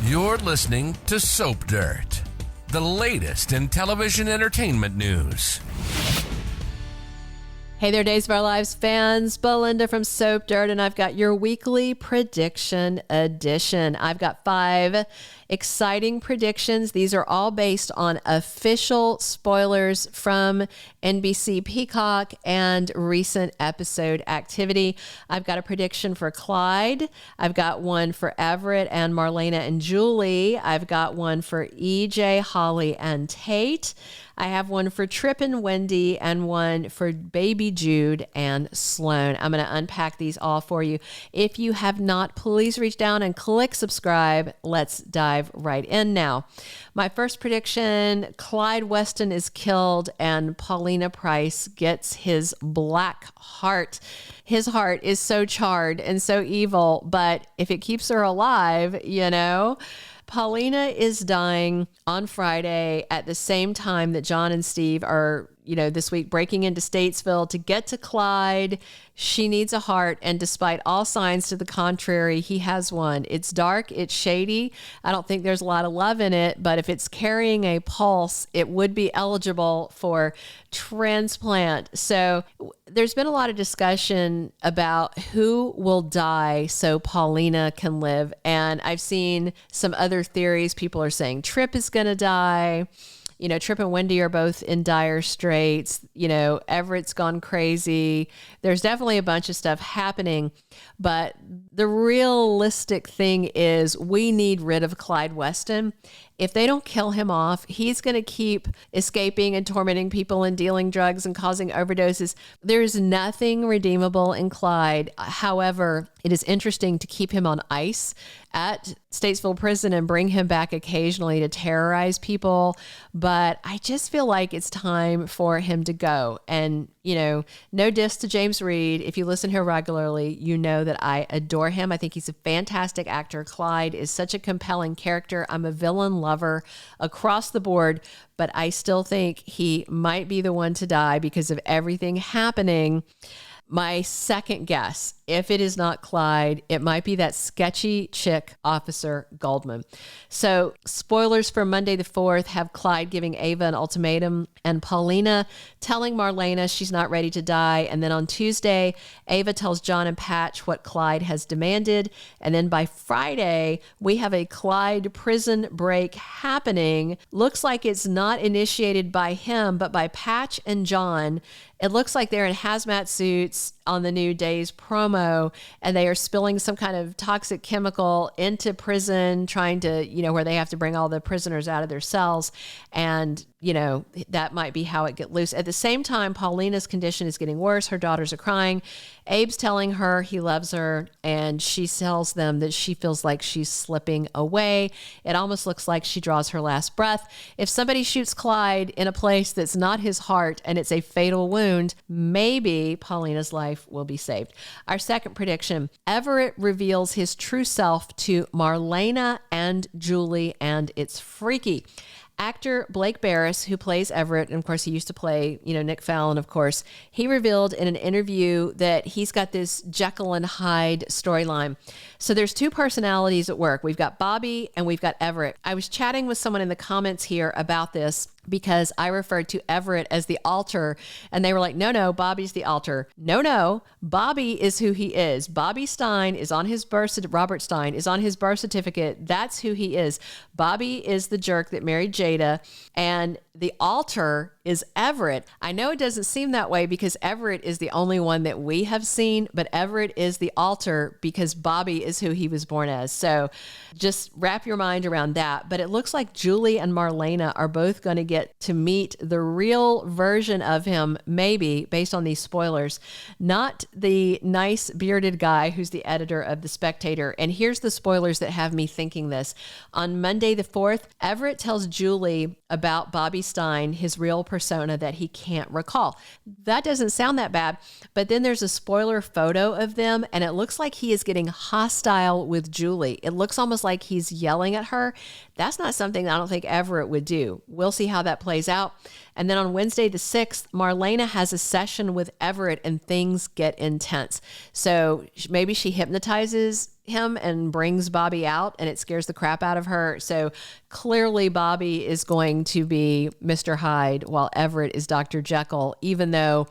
You're listening to Soap Dirt, the latest in television entertainment news. Hey there, Days of Our Lives fans. Belynda from Soap Dirt, and I've got your weekly prediction edition. I've got 5 exciting predictions. These are all based on official spoilers from NBC Peacock and recent episode activity. I've got a prediction for Clyde. I've got one for Everett and Marlena and Julie. I've got one for EJ, Holly, and Tate. I have one for Tripp and Wendy and one for baby Jude and Sloan. I'm going to unpack these all for you. If you have not, please reach down and click subscribe. Let's dive right in now. My first prediction, Clyde Weston is killed and Paulina Price gets his black heart. His heart is so charred and so evil, but if it keeps her alive, you know. Paulina is dying on Friday at the same time that John and Steve are, this week breaking into Statesville to get to Clyde. She needs a heart, and despite all signs to the contrary, he has one. It's dark, it's shady. I don't think there's a lot of love in it, but if it's carrying a pulse, it would be eligible for transplant. So there's been a lot of discussion about who will die so Paulina can live. And I've seen some other theories. People are saying Tripp is going to die. Tripp and Wendy are both in dire straits. Everett's gone crazy. There's definitely a bunch of stuff happening. But the realistic thing is we need rid of Clyde Weston. If they don't kill him off, he's going to keep escaping and tormenting people and dealing drugs and causing overdoses. There's nothing redeemable in Clyde. However, it is interesting to keep him on ice at Statesville Prison and bring him back occasionally to terrorize people. But I just feel like it's time for him to go. And, no diss to James Reed. If you listen here regularly, you know that I adore him. I think he's a fantastic actor. Clyde is such a compelling character. I'm a villain lover across the board, but I still think he might be the one to die because of everything happening. My second guess, if it is not Clyde, it might be that sketchy chick, Officer Goldman. So spoilers for Monday the 4th have Clyde giving Ava an ultimatum and Paulina telling Marlena she's not ready to die. And then on Tuesday, Ava tells John and Patch what Clyde has demanded. And then by Friday, we have a Clyde prison break happening. Looks like it's not initiated by him, but by Patch and John. It looks like they're in hazmat suits on the new Days promo, and they are spilling some kind of toxic chemical into prison, trying to, where they have to bring all the prisoners out of their cells. And, that might be how it gets loose. At the same time, Paulina's condition is getting worse. Her daughters are crying. Abe's telling her he loves her, and she tells them that she feels like she's slipping away. It almost looks like she draws her last breath. If somebody shoots Clyde in a place that's not his heart and it's a fatal wound, maybe Paulina's life will be saved. Our second prediction, Everett reveals his true self to Marlena and Julie, and it's freaky. Actor Blake Berris, who plays Everett, and of course he used to play, Nick Fallon, of course, he revealed in an interview that he's got this Jekyll and Hyde storyline. So there's 2 personalities at work. We've got Bobby and we've got Everett. I was chatting with someone in the comments here about this because I referred to Everett as the alter, and they were like, no, Bobby's the alter. No, Bobby is who he is. Bobby Stein is on his Robert Stein is on his birth certificate. That's who he is. Bobby is the jerk that married Jada, and the alter is Everett. I know it doesn't seem that way because Everett is the only one that we have seen, but Everett is the alter because Bobby is who he was born as. So just wrap your mind around that. But it looks like Julie and Marlena are both going to get to meet the real version of him, maybe, based on these spoilers, not the nice bearded guy who's the editor of The Spectator. And here's the spoilers that have me thinking this. On Monday the 4th, Everett tells Julie about Bobby Stein, his real persona that he can't recall. That doesn't sound that bad, but then there's a spoiler photo of them, and it looks like he is getting hostile with Julie. It looks almost like he's yelling at her. That's not something I don't think Everett would do. We'll see how that plays out. And then on Wednesday the 6th, Marlena has a session with Everett and things get intense. So maybe she hypnotizes him and brings Bobby out, and it scares the crap out of her. So clearly Bobby is going to be Mr. Hyde while Everett is Dr. Jekyll, even though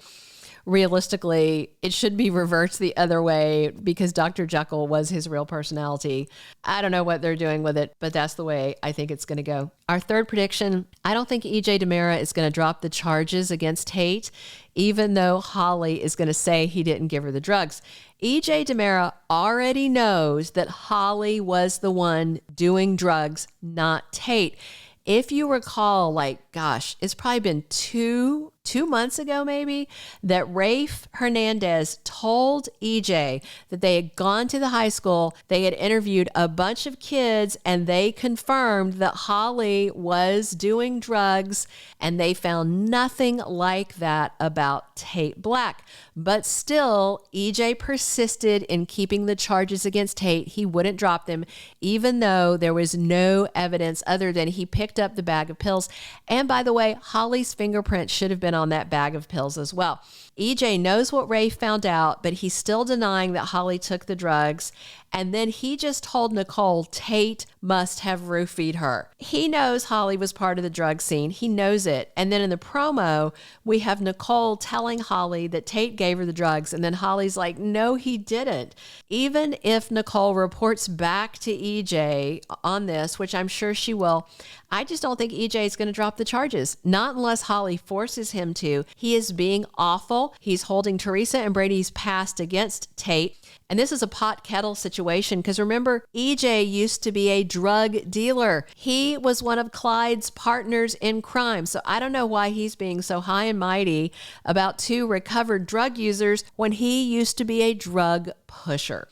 realistically, it should be reversed the other way because Dr. Jekyll was his real personality. I don't know what they're doing with it, but that's the way I think it's going to go. Our third prediction, I don't think EJ DiMera is going to drop the charges against Tate, even though Holly is going to say he didn't give her the drugs. EJ DiMera already knows that Holly was the one doing drugs, not Tate. If you recall, it's probably been two months ago maybe, that Rafe Hernandez told EJ that they had gone to the high school, they had interviewed a bunch of kids, and they confirmed that Holly was doing drugs, and they found nothing like that about Tate Black. But still, EJ persisted in keeping the charges against Tate. He wouldn't drop them, even though there was no evidence other than he picked up the bag of pills. And by the way, Holly's fingerprint should have been on that bag of pills as well. EJ knows what Ray found out, but he's still denying that Holly took the drugs. And then he just told Nicole Tate must have roofied her. He knows Holly was part of the drug scene. He knows it. And then in the promo, we have Nicole telling Holly that Tate gave her the drugs. And then Holly's like, no, he didn't. Even if Nicole reports back to EJ on this, which I'm sure she will, I just don't think EJ is going to drop the charges. Not unless Holly forces him to. He is being awful. He's holding Teresa and Brady's past against Tate. And this is a pot kettle situation because remember, EJ used to be a drug dealer. He was one of Clyde's partners in crime. So I don't know why he's being so high and mighty about two recovered drug users when he used to be a drug pusher.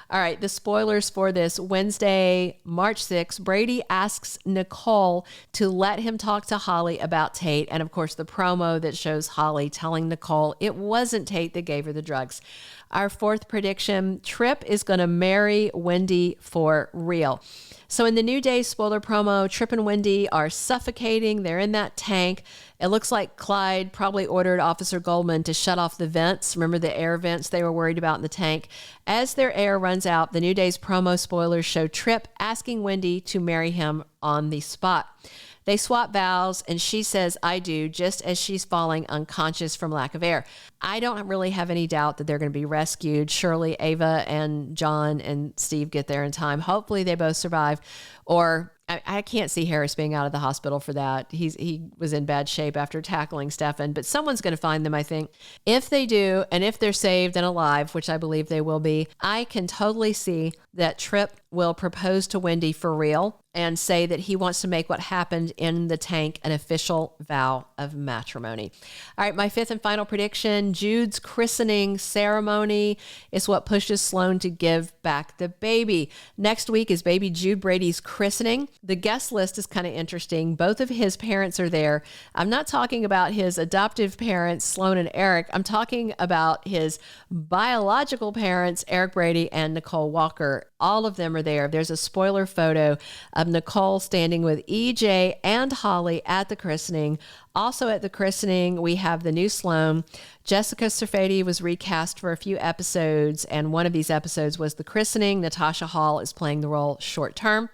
All right, the spoilers for this Wednesday, March 6th, Brady asks Nicole to let him talk to Holly about Tate. And of course, the promo that shows Holly telling Nicole it wasn't Tate that gave her the drugs. Our fourth prediction, Tripp is going to marry Wendy for real. So in the New Day spoiler promo, Tripp and Wendy are suffocating. They're in that tank. It looks like Clyde probably ordered Officer Goldman to shut off the vents. Remember the air vents they were worried about in the tank? As their air runs out, the New Day's promo spoilers show Tripp asking Wendy to marry him on the spot. They swap vows, and she says, I do, just as she's falling unconscious from lack of air. I don't really have any doubt that they're going to be rescued. Surely Ava and John and Steve get there in time. Hopefully they both survive. Or I can't see Harris being out of the hospital for that. He was in bad shape after tackling Stefan, but someone's going to find them, I think. If they do, and if they're saved and alive, which I believe they will be, I can totally see that Tripp will propose to Wendy for real and say that he wants to make what happened in the tank an official vow of matrimony. All right, my fifth and final prediction, Jude's christening ceremony is what pushes Sloan to give back the baby. Next week is baby Jude Brady's christening. The guest list is kind of interesting. Both of his parents are there. I'm not talking about his adoptive parents, Sloan and Eric. I'm talking about his biological parents, Eric Brady and Nicole Walker. All of them are there. There's a spoiler photo of Nicole standing with EJ and Holly at the christening. Also at the christening, we have the new Sloan. Jessica Serfaty was recast for a few episodes, and one of these episodes was the christening. Natasha Hall is playing the role short term.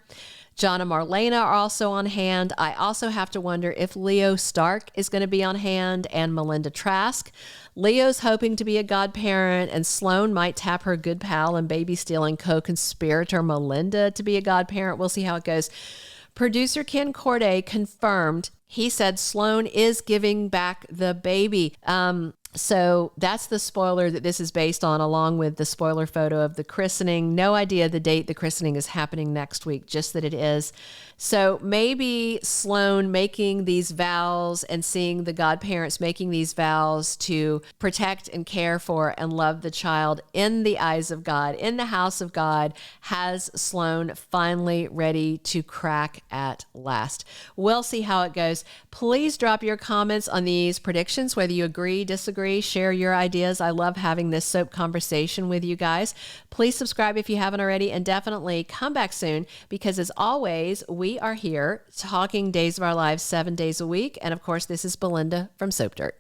John and Marlena are also on hand. I also have to wonder if Leo Stark is going to be on hand and Belynda Trask. Leo's hoping to be a godparent, and Sloan might tap her good pal and baby-stealing co-conspirator Melinda to be a godparent. We'll see how it goes. Producer Ken Corday confirmed. He said Sloan is giving back the baby. So that's the spoiler that this is based on, along with the spoiler photo of the christening. No idea the date the christening is happening next week, just that it is. So maybe Sloan making these vows and seeing the godparents making these vows to protect and care for and love the child in the eyes of God, in the house of God, has Sloan finally ready to crack at last. We'll see how it goes. Please drop your comments on these predictions, whether you agree, disagree, share your ideas. I love having this soap conversation with you guys. Please subscribe if you haven't already, and definitely come back soon, because as always, we are here talking Days of Our Lives 7 days a week. And of course, this is Belynda from Soap Dirt.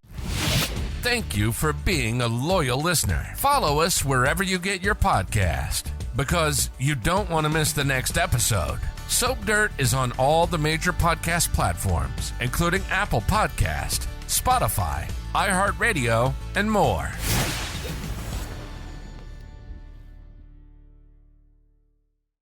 Thank you for being a loyal listener. Follow us wherever you get your podcast. because you don't want to miss the next episode. Soap Dirt is on all the major podcast platforms, including Apple Podcast, Spotify, iHeartRadio, and more.